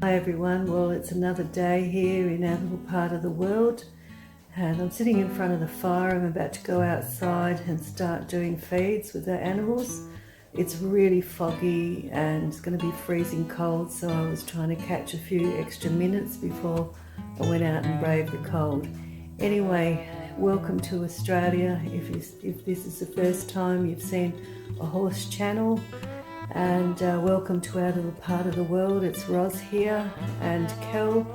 Hi everyone, well it's another day here in our little part of the world and I'm sitting in front of the fire. I'm about to go outside and start doing feeds with the animals. It's really foggy and it's going to be freezing cold, so I was trying to catch a few extra minutes before I went out and braved the cold. Anyway, welcome to Australia. If this is the first time you've seen a horse channel, and welcome to our little part of the world. It's Roz here and Kel,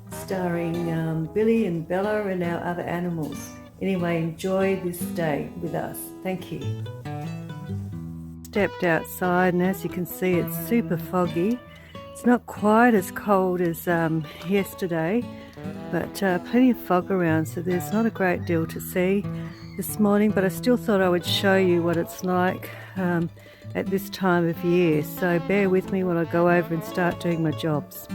starring Billy and Bella and our other animals. Anyway, enjoy this day with us. Thank you. Stepped outside and as you can see it's super foggy. It's not quite as cold as yesterday, but plenty of fog around, so there's not a great deal to see this morning, but I still thought I would show you what it's like at this time of year, so bear with me when I go over and start doing my jobs.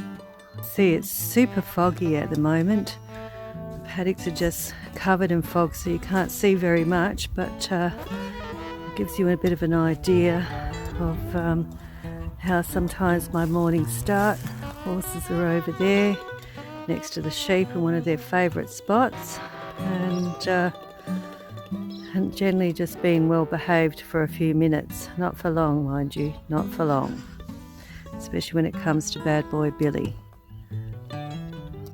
See, it's super foggy at the moment. The paddocks are just covered in fog, so you can't see very much, but it gives you a bit of an idea of how sometimes my mornings start. Horses are over there next to the sheep in one of their favourite spots, and generally just been well behaved for a few minutes. Not for long, mind you, not for long. Especially when it comes to bad boy Billy.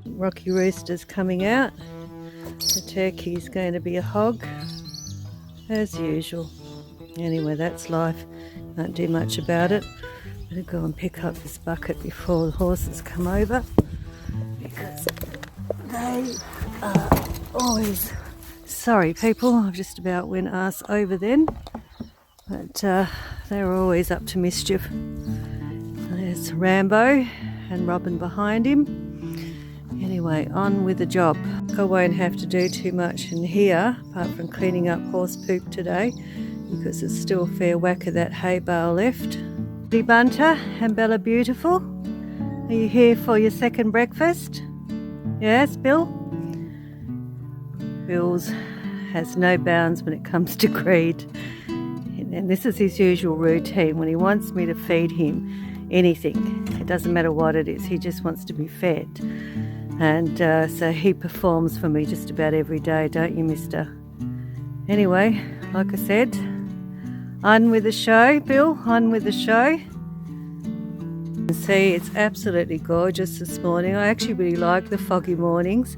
Rocky Rooster's coming out. The turkey's going to be a hog, as usual. Anyway, that's life. Can't do much about it. Better go and pick up this bucket before the horses come over, because they are always... Sorry people, I've just about went arse over then, but they're always up to mischief. There's Rambo and Robin behind him. Anyway, on with the job. I won't have to do too much in here apart from cleaning up horse poop today, because there's still a fair whack of that hay bale left. Billy Bunter and Bella Beautiful, are you here for your second breakfast? Yes, Bill? Bill's has no bounds when it comes to greed, and this is his usual routine when he wants me to feed him anything. It doesn't matter what it is, he just wants to be fed, and so he performs for me just about every day, don't you, mister? Anyway, like I said, on with the show, Bill, on with the show. See, it's absolutely gorgeous this morning. I actually really like the foggy mornings.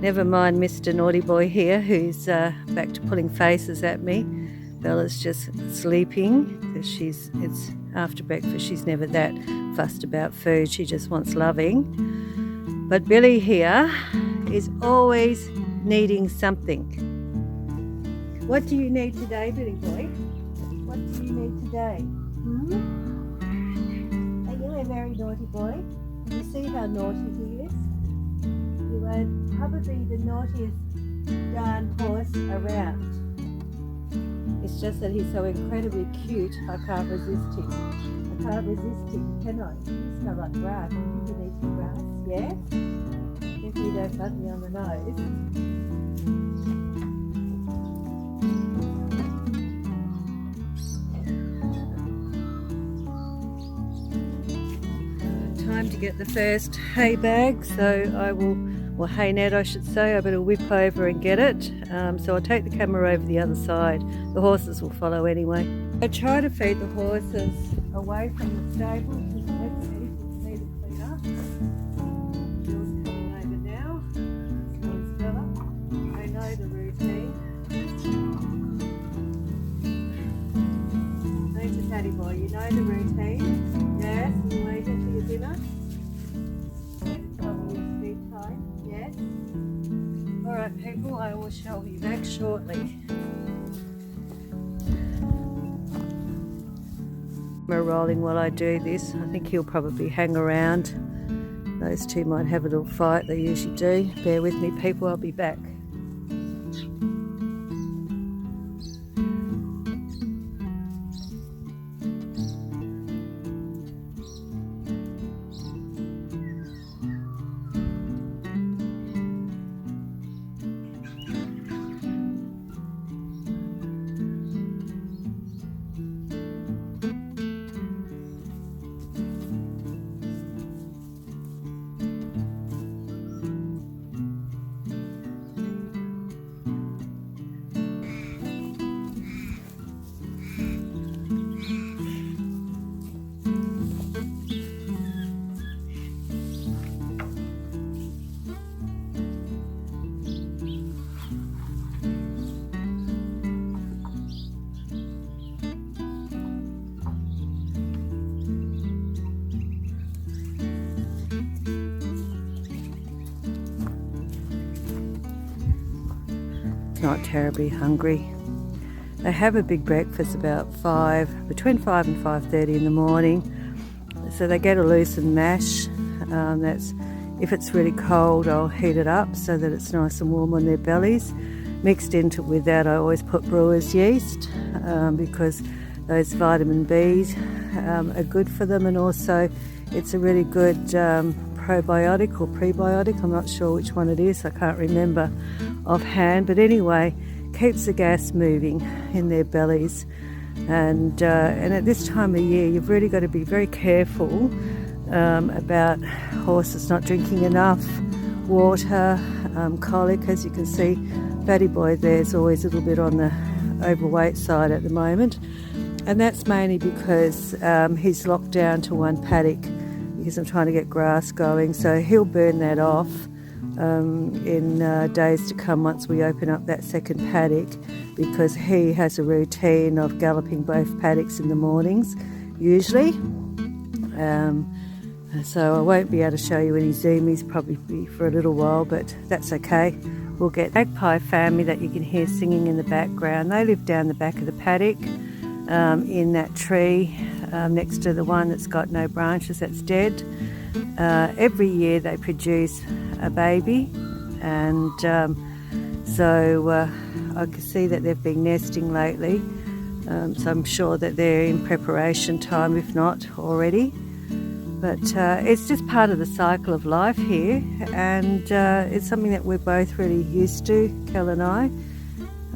Never mind Mr. Naughty Boy here, who's back to pulling faces at me. Bella's just sleeping because it's after breakfast. She's never that fussed about food. She just wants loving. But Billy here is always needing something. What do you need today, Billy boy? What do you need today? Are you a very naughty boy? Can you see how naughty he is? You are probably the naughtiest darn horse around. It's just that he's so incredibly cute, I can't resist him. I can't resist him, can I? You smell like grass. You can eat some grass, yes? If you don't bite me on the nose. Time to get the first hay bag, so I will, or hay net I should say, I better whip over and get it. So I'll take the camera over the other side. The horses will follow anyway. I try to feed the horses away from the stable. Let's see if you can see the cleaner. Bill's coming over now. There's Bella. I know the routine. Don't you, Paddy boy, you know the routine. Yes, you waiting for your dinner? Yes. Alright people, I will show you back shortly. We're rolling while I do this. I think he'll probably hang around. Those two might have a little fight, they usually do. Bear with me people, I'll be back. not terribly hungry. They have a big breakfast about between 5 and 5:30 in the morning. So they get a loosened mash. That's if it's really cold, I'll heat it up so that it's nice and warm on their bellies. Mixed into with that, I always put brewer's yeast because those vitamin B's are good for them, and also it's a really good probiotic or prebiotic. I'm not sure which one it is, I can't remember offhand, but anyway, keeps the gas moving in their bellies. And at this time of year, you've really got to be very careful about horses not drinking enough water, colic. As you can see, Fatty Boy there's always a little bit on the overweight side at the moment, and that's mainly because he's locked down to one paddock because I'm trying to get grass going, so he'll burn that off in days to come once we open up that second paddock, because he has a routine of galloping both paddocks in the mornings usually. So I won't be able to show you any zoomies probably for a little while, but that's okay. We'll get magpie family that you can hear singing in the background. They live down the back of the paddock in that tree next to the one that's got no branches, that's dead. Every year they produce a baby, and so I can see that they've been nesting lately, so I'm sure that they're in preparation time, if not already. But it's just part of the cycle of life here, and it's something that we're both really used to, Kel and I,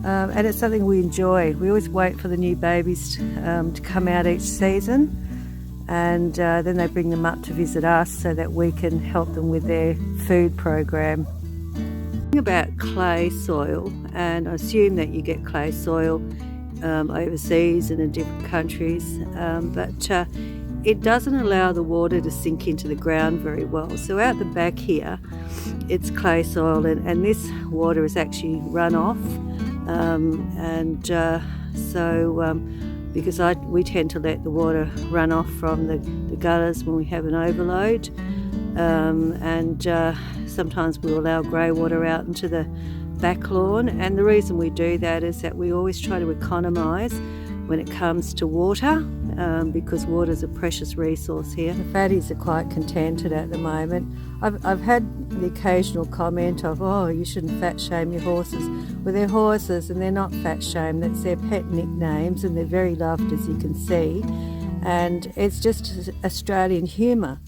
and it's something we enjoy. We always wait for the new babies to come out each season, and then they bring them up to visit us so that we can help them with their food program. About clay soil, and I assume that you get clay soil overseas and in different countries, but it doesn't allow the water to sink into the ground very well. So out the back here, it's clay soil, and this water is actually runoff, because we tend to let the water run off from the gutters when we have an overload, and sometimes we allow grey water out into the back lawn, and the reason we do that is that we always try to economise when it comes to water, because water is a precious resource here. The fatties are quite contented at the moment. I've had the occasional comment of, oh, you shouldn't fat shame your horses. Well, they're horses and they're not fat shamed. That's their pet nicknames, and they're very loved, as you can see. And it's just Australian humour.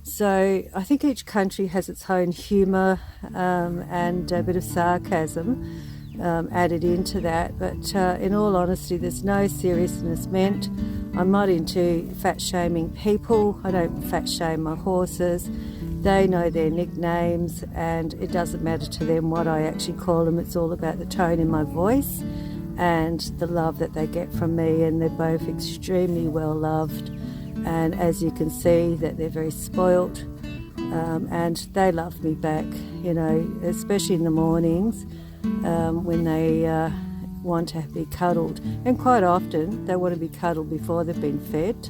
So I think each country has its own humour and a bit of sarcasm added into that, but in all honesty, there's no seriousness meant. I'm not into fat shaming people. I don't fat shame my horses. They know their nicknames, and it doesn't matter to them what I actually call them. It's all about the tone in my voice and the love that they get from me, and they're both extremely well loved, and as you can see that they're very spoilt, and they love me back, you know, especially in the mornings. When they want to be cuddled, and quite often they want to be cuddled before they've been fed.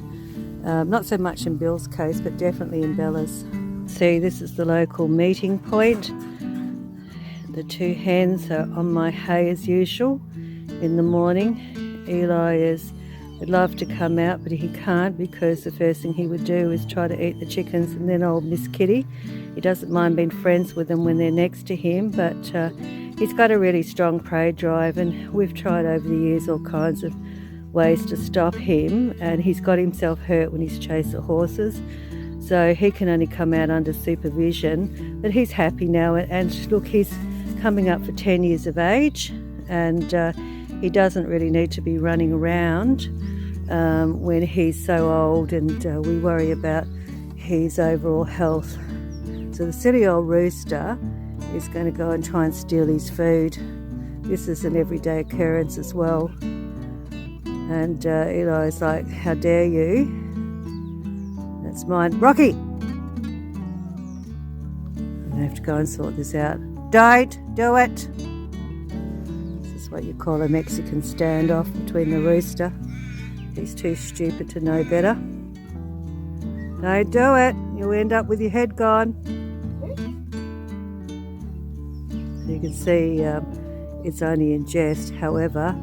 Not so much in Bill's case, but definitely in Bella's. See, this is the local meeting point. The two hens are on my hay as usual in the morning. Eli would love to come out, but he can't, because the first thing he would do is try to eat the chickens, and then old Miss Kitty. He doesn't mind being friends with them when they're next to him, but he's got a really strong prey drive, and we've tried over the years all kinds of ways to stop him, and he's got himself hurt when he's chased the horses, so he can only come out under supervision. But he's happy now, and look, he's coming up for 10 years of age, and he doesn't really need to be running around when he's so old, and we worry about his overall health. So the silly old rooster is going to go and try and steal his food. This is an everyday occurrence as well. And Eli's like, how dare you? That's mine. Rocky! I have to go and sort this out. Don't do it! This is what you call a Mexican standoff between the rooster. He's too stupid to know better. Don't do it. You'll end up with your head gone. You can see it's only in jest. However,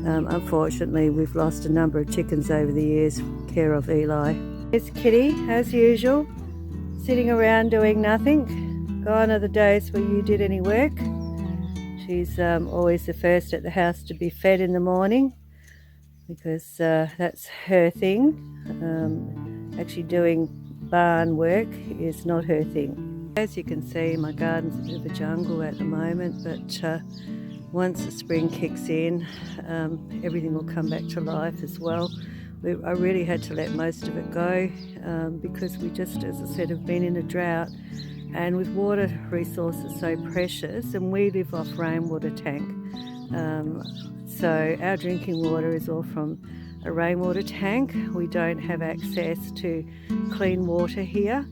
unfortunately we've lost a number of chickens over the years, care of Eli. It's Kitty, as usual, sitting around doing nothing. Gone are the days where you did any work. She's always the first at the house to be fed in the morning, because that's her thing. Actually doing barn work is not her thing. As you can see, my garden's a bit of a jungle at the moment, but once the spring kicks in, everything will come back to life as well. I really had to let most of it go because we just, as I said, have been in a drought, and with water resources so precious, and we live off rainwater tank. So our drinking water is all from a rainwater tank. We don't have access to clean water here.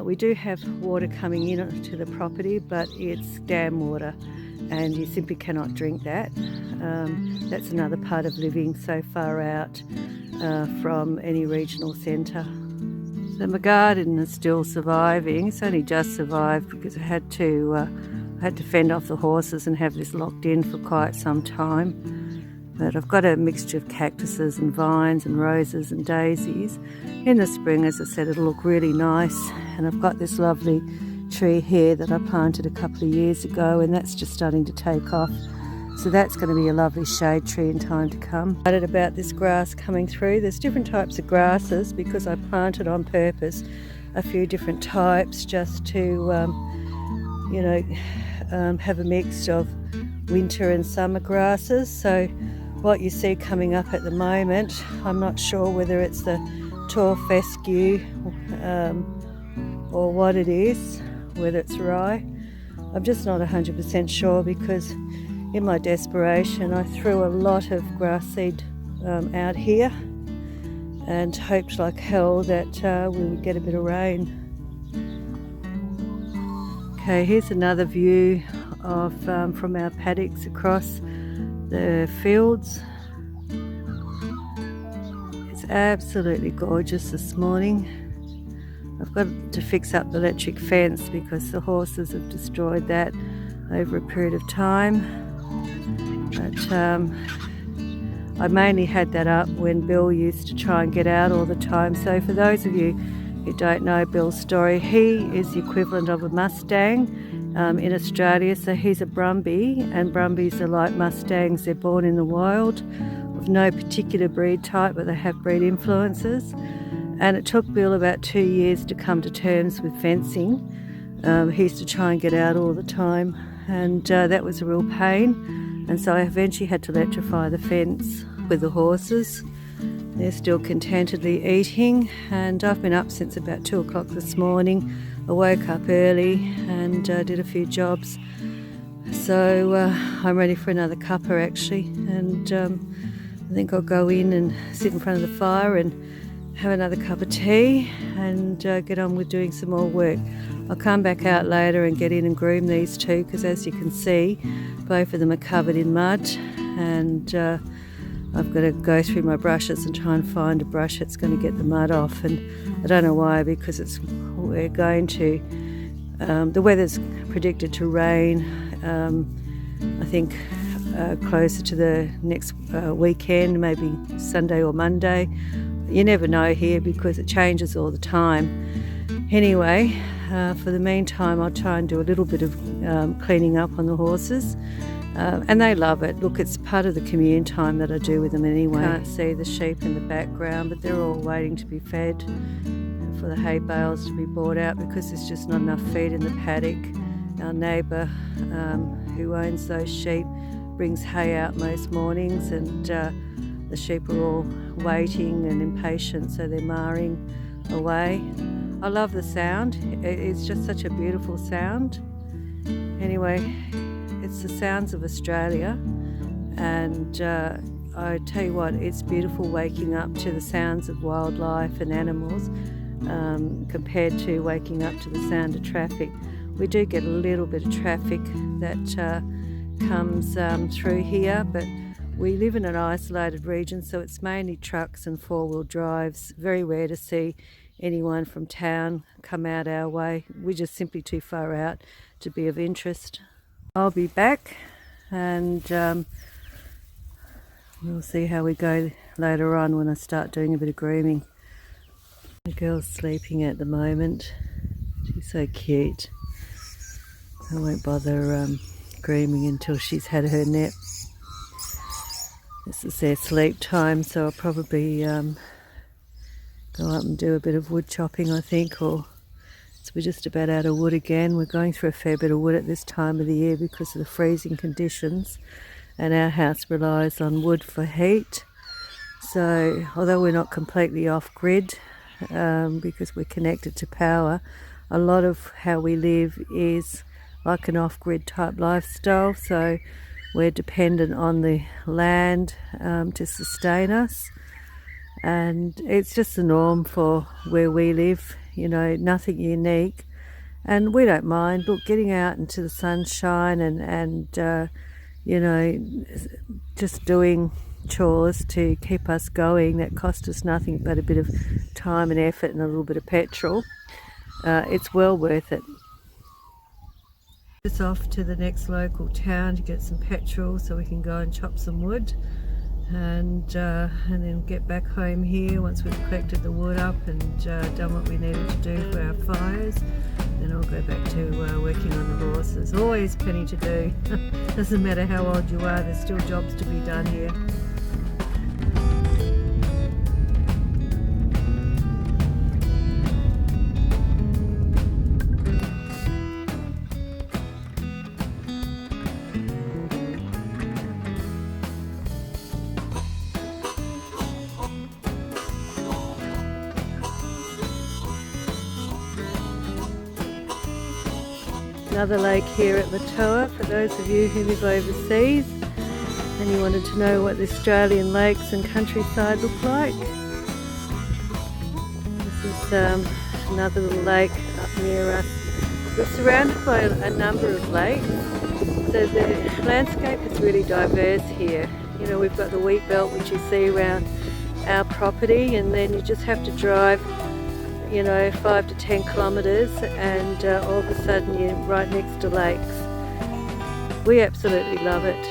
We do have water coming in to the property, but it's dam water, and you simply cannot drink that. That's another part of living so far out from any regional centre. So my garden is still surviving. It's only just survived because I had to fend off the horses and have this locked in for quite some time. But I've got a mixture of cactuses and vines and roses and daisies. In the spring, as I said, it'll look really nice. And I've got this lovely tree here that I planted a couple of years ago, and that's just starting to take off. So that's going to be a lovely shade tree in time to come. I excited about this grass coming through. There's different types of grasses because I planted on purpose a few different types just to, have a mix of winter and summer grasses. So what you see coming up at the moment, I'm not sure whether it's the tall fescue or what it is, whether it's rye. I'm just not 100% sure, because in my desperation I threw a lot of grass seed out here and hoped like hell that we would get a bit of rain. Okay, here's another view of from our paddocks across the fields. It's absolutely gorgeous this morning. I've got to fix up the electric fence because the horses have destroyed that over a period of time. But I mainly had that up when Bill used to try and get out all the time. So for those of you who don't know Bill's story, he is the equivalent of a Mustang in Australia. So he's a Brumby, and Brumbies are like Mustangs. They're born in the wild, of no particular breed type, but they have breed influences. And it took Bill about 2 years to come to terms with fencing. He used to try and get out all the time, and that was a real pain. And so I eventually had to electrify the fence with the horses. They're still contentedly eating, and I've been up since about 2 o'clock this morning. I woke up early and did a few jobs. So I'm ready for another cuppa actually, and I think I'll go in and sit in front of the fire and have another cup of tea and get on with doing some more work. I'll come back out later and get in and groom these two, because as you can see, both of them are covered in mud, and I've got to go through my brushes and try and find a brush that's going to get the mud off. And I don't know why, because we're going to, the weather's predicted to rain, I think closer to the next weekend, maybe Sunday or Monday. You never know here because it changes all the time. Anyway, for the meantime, I'll try and do a little bit of cleaning up on the horses. And they love it. Look, it's part of the commune time that I do with them anyway. Can't see the sheep in the background, but they're all waiting to be fed and for the hay bales to be brought out, because there's just not enough feed in the paddock. Our neighbour who owns those sheep brings hay out most mornings, and the sheep are all waiting and impatient, so they're marring away. I love the sound. It's just such a beautiful sound. Anyway, it's the sounds of Australia, and I tell you what, it's beautiful waking up to the sounds of wildlife and animals compared to waking up to the sound of traffic. We do get a little bit of traffic that comes through here, but we live in an isolated region, so it's mainly trucks and four-wheel drives. Very rare to see anyone from town come out our way. We're just simply too far out to be of interest. I'll be back and we'll see how we go later on when I start doing a bit of grooming. The girl's sleeping at the moment. She's so cute. I won't bother grooming until she's had her nap. This is their sleep time, so I'll probably go up and do a bit of wood chopping, I think, or so we're just about out of wood again. We're going through a fair bit of wood at this time of the year because of the freezing conditions, and our house relies on wood for heat. So although we're not completely off grid because we're connected to power, a lot of how we live is like an off-grid type lifestyle, so we're dependent on the land to sustain us, and it's just the norm for where we live, you know, nothing unique, and we don't mind. Look, getting out into the sunshine and you know, just doing chores to keep us going that cost us nothing but a bit of time and effort and a little bit of petrol, it's well worth it. Just off to the next local town to get some petrol so we can go and chop some wood, and then get back home here once we've collected the wood up and done what we needed to do for our fires. Then I'll go back to working on the horses. Always plenty to do. Doesn't matter how old you are, there's still jobs to be done here. Another lake here at Matoa for those of you who live overseas and you wanted to know what the Australian lakes and countryside look like. This is another little lake up near us. We're surrounded by a number of lakes, so the landscape is really diverse here. You know, we've got the wheat belt which you see around our property, and then you just have to drive, you know, 5 to 10 kilometres and all of a sudden you're right next to lakes. We absolutely love it.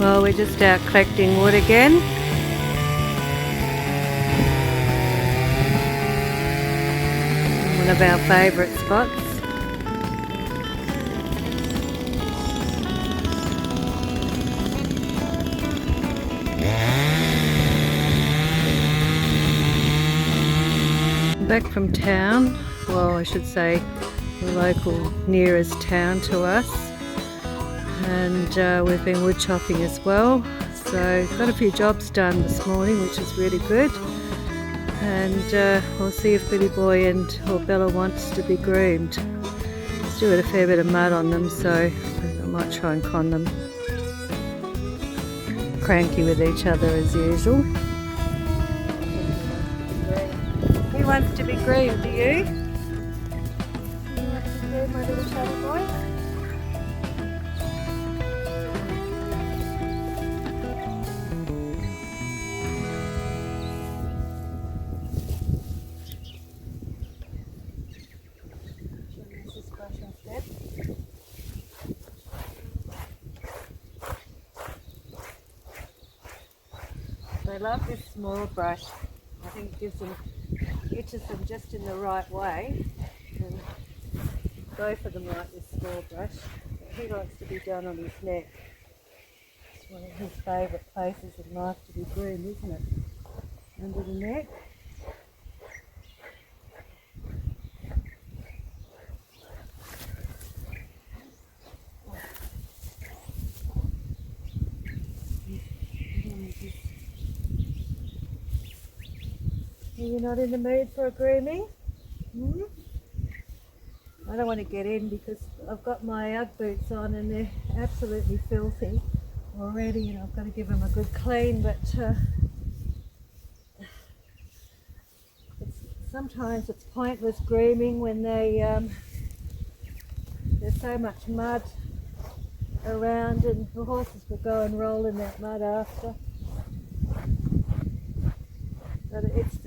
Well, we're just out collecting wood again. One of our favourite spots. Back from town, well, I should say the local nearest town to us, and we've been wood chopping as well, so got a few jobs done this morning, which is really good, and we'll see if Billy Boy or Bella wants to be groomed. Still got a fair bit of mud on them, so I might try and con them. Cranky with each other as usual. Who wants to be groomed? Do you? You want to be my little chubby boy? They love this small brush. I think it gives them, itches them just in the right way, and go for them like this small brush. But he likes to be done on his neck. It's one of his favourite places in life to be groomed, isn't it? Under the neck. Are you not in the mood for a grooming? I don't want to get in because I've got my Ugg boots on and they're absolutely filthy already, and I've got to give them a good clean, but sometimes it's pointless grooming when there's so much mud around and the horses will go and roll in that mud after. But it's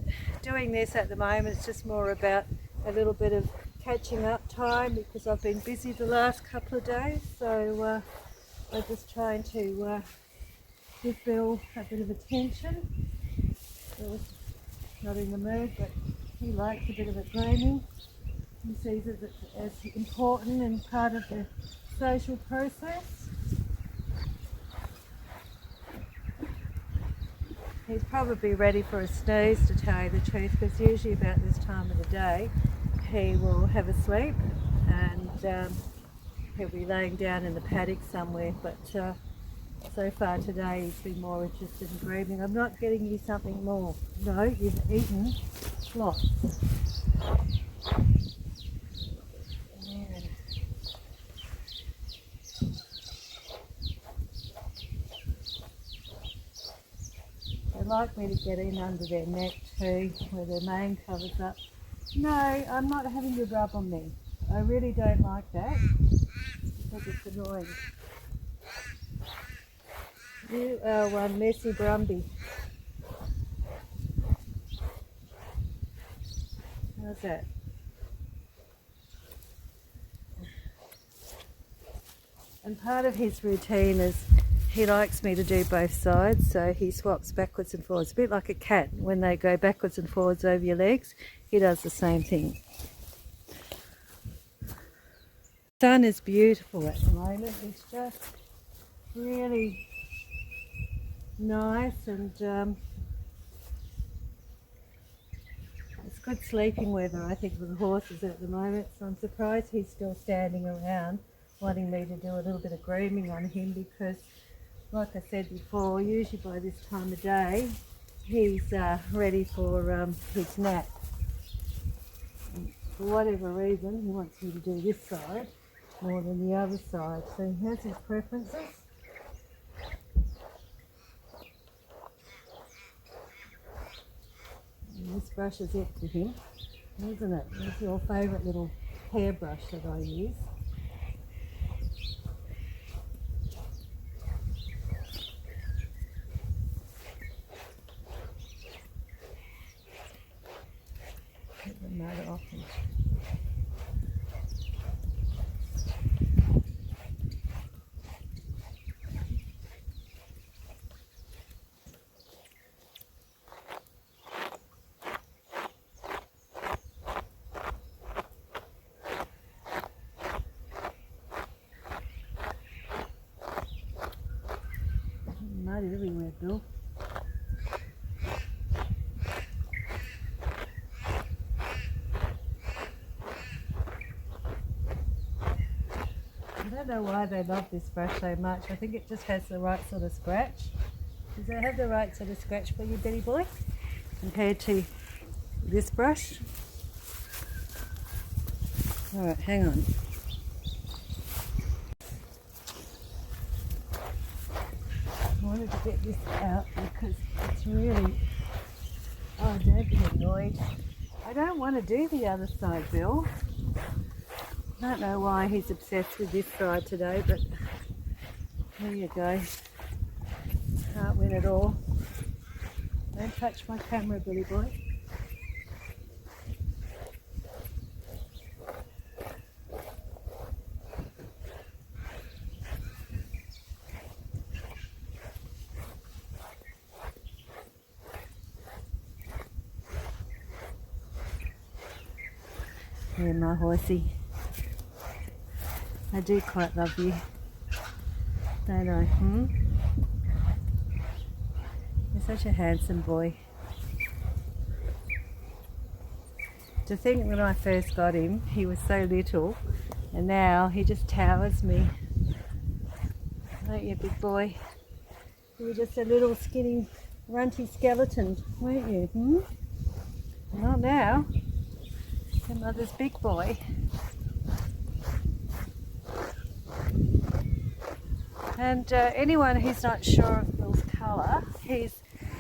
doing this at the moment, it's just more about a little bit of catching up time because I've been busy the last couple of days, so I'm just trying to give Bill a bit of attention. Bill's not in the mood, but he likes a bit of a grooming. He sees it as important and part of the social process. He's probably ready for a snooze, to tell you the truth, because usually about this time of the day he will have a sleep and he'll be laying down in the paddock somewhere, but so far today he's been more interested in grooming. I'm not getting you something more. No, you've eaten lots. They like me to get in under their neck too, where their mane covers up. No, I'm not having you rub on me. I really don't like that because it's annoying. You are one messy Brumby. How's that? And part of his routine is he likes me to do both sides, so he swaps backwards and forwards, a bit like a cat. When they go backwards and forwards over your legs, he does the same thing. The sun is beautiful at the moment. It's just really nice, and it's good sleeping weather, I think, for the horses at the moment, so I'm surprised he's still standing around wanting me to do a little bit of grooming on him, because like I said before, usually by this time of day he's ready for his nap. And for whatever reason he wants me to do this side more than the other side, so he has his preferences. And this brush is it for him, isn't it? It's your favourite little hairbrush that I use. Get the mud off him. Mud everywhere, Bill. I don't know why they love this brush so much. I think it just has the right sort of scratch. Does it have the right sort of scratch for you, Betty boy, compared to this brush? Alright, hang on. I wanted to get this out because it's really... Oh, don't be annoyed. I don't want to do the other side, Bill. I don't know why he's obsessed with this side today, but there you go. Can't win it all. Don't touch my camera, Billy boy. Yeah, my horsey. I do quite love you, don't I? You're such a handsome boy. To think when I first got him, he was so little, and now he just towers me. Aren't you, big boy? You were just a little skinny, runty skeleton, weren't you? Not now. Your mother's big boy. And anyone who's not sure of Bill's colour,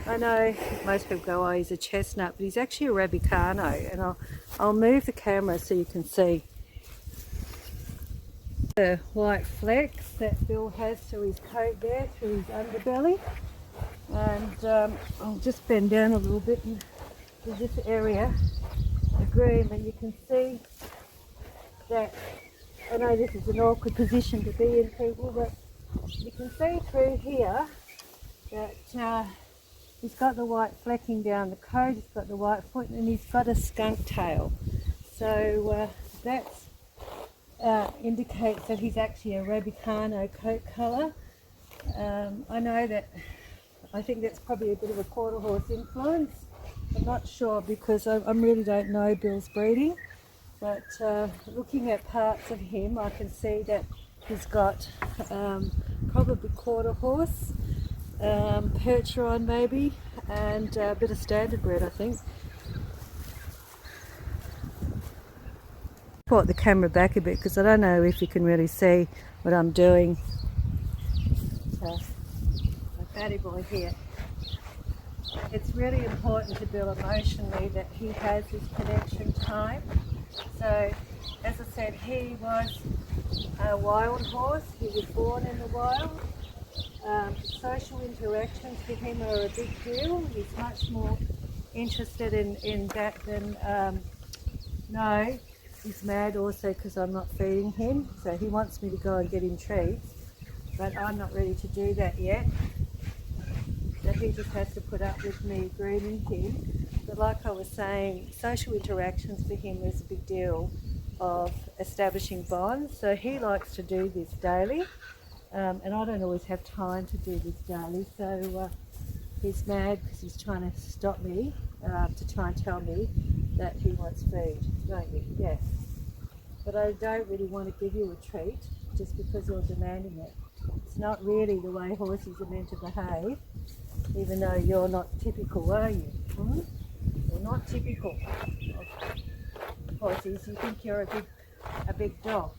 I know most people go, oh, he's a chestnut, but he's actually a Rabicano, and I'll move the camera so you can see the white flecks that Bill has through his coat there, through his underbelly. And I'll just bend down a little bit into this area, the groom, and you can see that, I know this is an awkward position to be in, people, but you can see through here that he's got the white flecking down the coat, he's got the white foot, and he's got a skunk tail. So that indicates that he's actually a Rabicano coat colour. I know that, I think that's probably a bit of a quarter horse influence. I'm not sure because I really don't know Bill's breeding, but looking at parts of him I can see that he's got probably quarter horse, Percheron maybe, and a bit of standard bred, I think. Brought the camera back a bit because I don't know if you can really see what I'm doing. So, my fatty boy here. It's really important to Bill emotionally that he has his connection time. So, as I said, he was a wild horse. He was born in the wild. Social interactions for him are a big deal. He's much more interested in that than no. He's mad also because I'm not feeding him, so he wants me to go and get him treats, but I'm not ready to do that yet. So he just has to put up with me grooming him. But like I was saying, social interactions for him is a big deal of establishing bonds. So he likes to do this daily, and I don't always have time to do this daily. So he's mad because he's trying to stop me to try and tell me that he wants food, don't you? Yeah. But I don't really want to give you a treat just because you're demanding it. It's not really the way horses are meant to behave, even though you're not typical, are you? You're not typical of horses. You think you're a big dog.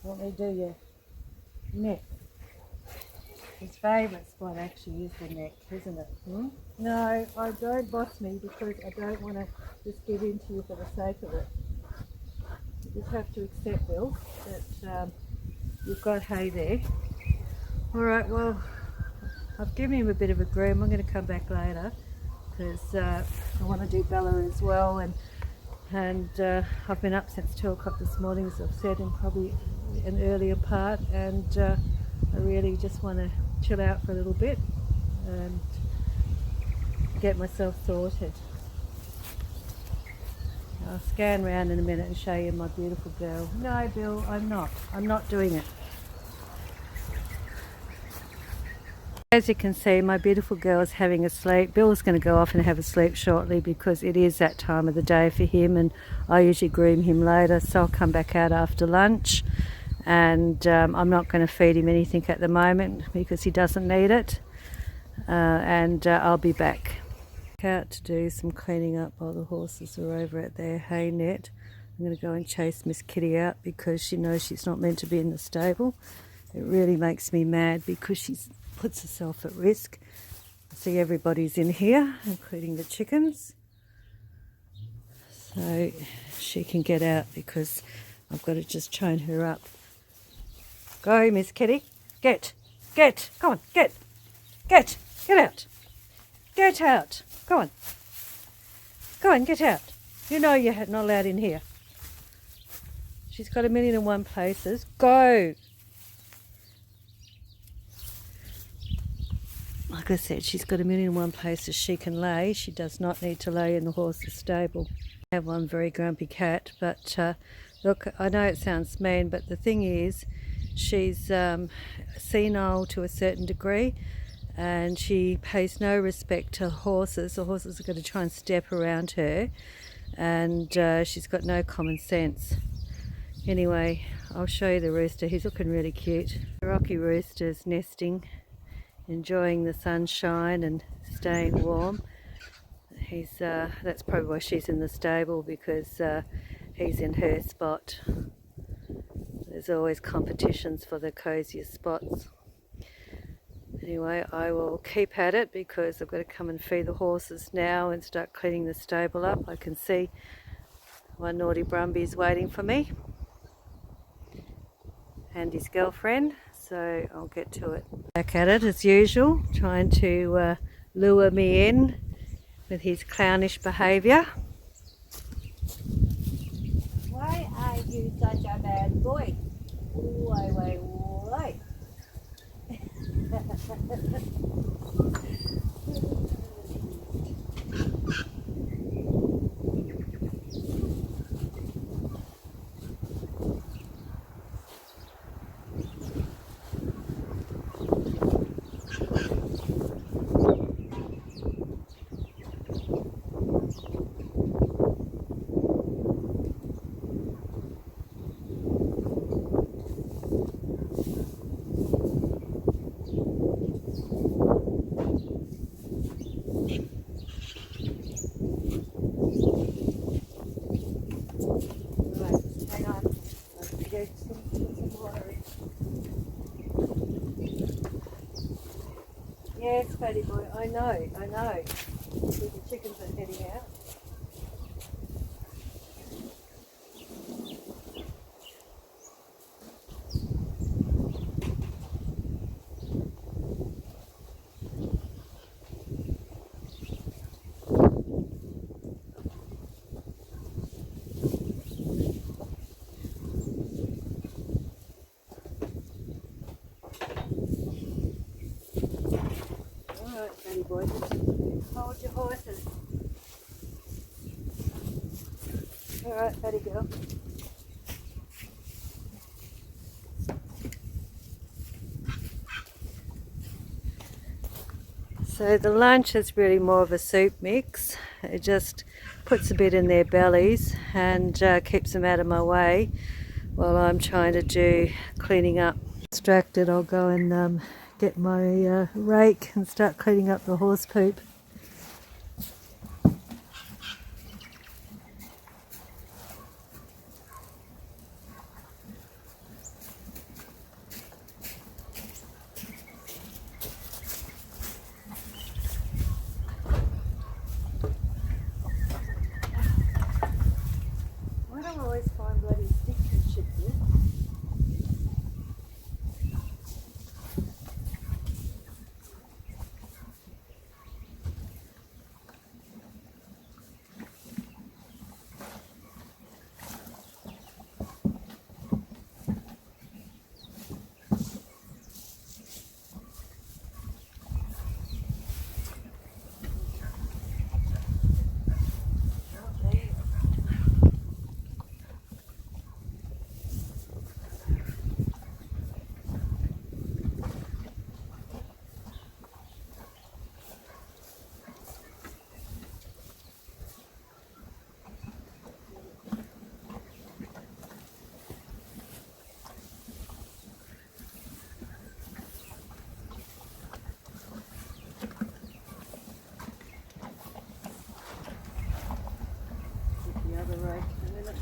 Want me to do your neck? His favourite spot actually is the neck, isn't it? No, I don't boss me because I don't want to just give in to you for the sake of it. You just have to accept, Bill, that you've got hay there. Alright, well, I've given him a bit of a groom. I'm going to come back later because I want to do Bella as well, and I've been up since 2 o'clock this morning, as I've said, and probably an earlier part, and I really just want to chill out for a little bit and get myself sorted. I'll scan around in a minute and show you my beautiful girl. No, Bill, I'm not doing it. As you can see, my beautiful girl is having a sleep. Bill's going to go off and have a sleep shortly because it is that time of the day for him, and I usually groom him later, so I'll come back out after lunch. And I'm not going to feed him anything at the moment because he doesn't need it, and I'll be back out to do some cleaning up while the horses are over at their hay net. I'm going to go and chase Miss Kitty out because she knows she's not meant to be in the stable. It really makes me mad because she puts herself at risk. I see everybody's in here, including the chickens, so she can get out because I've got to just chain her up. Go, Miss Kitty. Get. Come on, get out. Get out. Go on, get out. You know you're not allowed in here. She's got 1,000,001 places. Go. Like I said, she's got 1,000,001 places she can lay. She does not need to lay in the horse's stable. I have one very grumpy cat, but look, I know it sounds mean, but the thing is, she's senile to a certain degree, and she pays no respect to horses. The horses are going to try and step around her, and she's got no common sense. Anyway, I'll show you the rooster. He's looking really cute. The Rocky rooster's nesting, enjoying the sunshine and staying warm. That's probably why she's in the stable, because he's in her spot. There's always competitions for the coziest spots. Anyway, I will keep at it because I've got to come and feed the horses now and start cleaning the stable up. I can see my naughty Brumby's waiting for me and his girlfriend, so I'll get to it. Back at it as usual, trying to lure me in with his clownish behaviour. Why are You such a bad boy. Why, why, why? Yes, fatty boy, I know. The chickens are heading out. Alright, fatty boy, just hold your horses. Alright, fatty girl. So the lunch is really more of a soup mix. It just puts a bit in their bellies and keeps them out of my way while I'm trying to do cleaning up. Distracted, I'll go and get my rake and start cleaning up the horse poop. Why do I always find bloody sticks and shit here? Rake in a minute.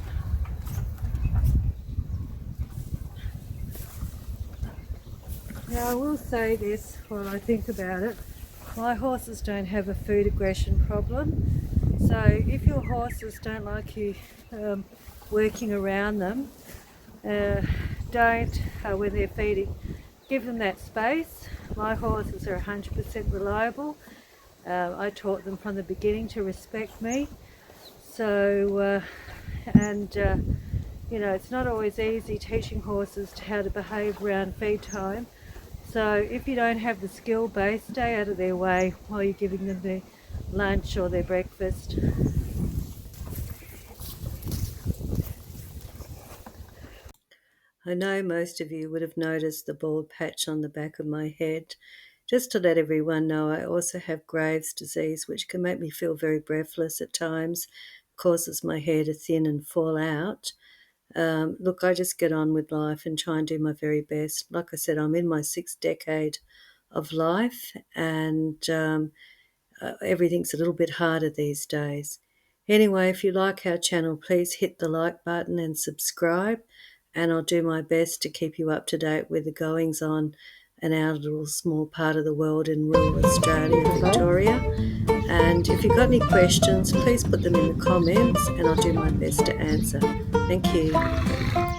Now I will say this while I think about it. My horses don't have a food aggression problem. So if your horses don't like you working around them, don't, when they're feeding, give them that space. My horses are 100% reliable. I taught them from the beginning to respect me. So, you know, it's not always easy teaching horses how to behave around feed time. So if you don't have the skill base, stay out of their way while you're giving them their lunch or their breakfast. I know most of you would have noticed the bald patch on the back of my head. Just to let everyone know, I also have Graves' disease, which can make me feel very breathless at times, causes my hair to thin and fall out. Look, I just get on with life and try and do my very best. Like I said, I'm in my 6th decade of life, and everything's a little bit harder these days. Anyway, if you like our channel, please hit the like button and subscribe, and I'll do my best to keep you up to date with the goings on in our little small part of the world in rural Australia, Victoria. And if you've got any questions, please put them in the comments and I'll do my best to answer. Thank you.